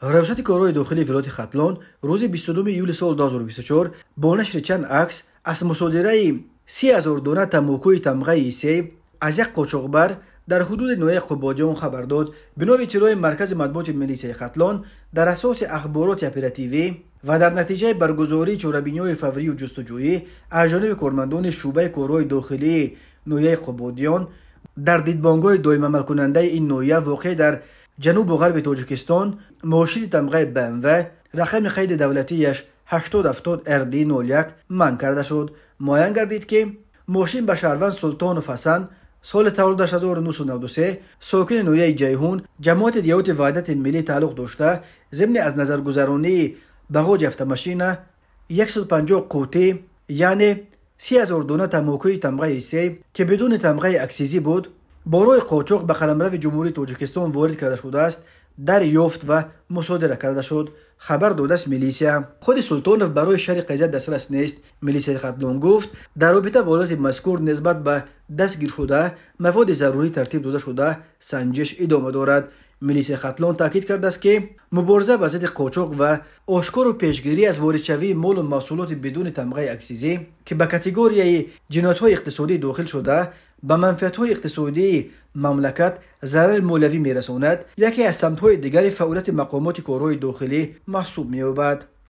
ریاست کارهای داخلی ولایت ختلان روز 29 ایول سال 2024 با نشر چند عکس از مصادره 30,000 دانه تنباکوی تمغه سیب از یک قاچاقبر در حدود نوحه قبادیان خبر داد. بنا به اطلاع مرکز مطبوعات ملیسه ختلان در اساس اخبارات اپراتیوی و در نتیجه برگزاری چاره‌بینی‌های فوری و جستجویی از جانب کارمندان شعبه کارهای داخلی نوحه قبادیان در دیدبانگاه دائم عمل کننده این نوحه واقع در جنوب و غرب تاجیکستان ماشین تمغه BMW رقم قید دولتیش 8070 RD01 منع کرده شد. معین گردید که ماشین به شهروند سلطان حسن سال تولدش 1993 ساکن نوحه جیهون جماعت دیوت وحدت ملی تعلق داشته ضمن از نظرگذرانی بغاج автомاشین 150 قوطی یعنی 30,000 دانه تنباکوی تمغه سیب که بدون تمغه اکسیزی بود برای قاچاق به قلمرو جمهوری تاجیکستان وارد کرده شده است دریافت و مصادره کرده شد. خبر داده است میلیسیا. خود سلطانوف برای شرح قضیه دسترس نیست. میلیسیای ختلان گفت در رابطه با حالت مذکور نسبت به دستگیر شده مواد ضروری ترتیب داده شده سنجش ادامه دارد. میلیسیای ختلان تاکید کرده است که مبارزه با ضد قاچاق و آشکار و پیشگیری از واردشوی مال و محصولات بدون تمغه اکسیزی که به کاتگوری جنایت‌های اقتصادی داخل شده به منفعت‌های اقتصادی مملکت ضرر مولوی می‌رساند یکی از سمت‌های دیگر فعالیت مقامات کارهای داخلی محسوب می‌یابد.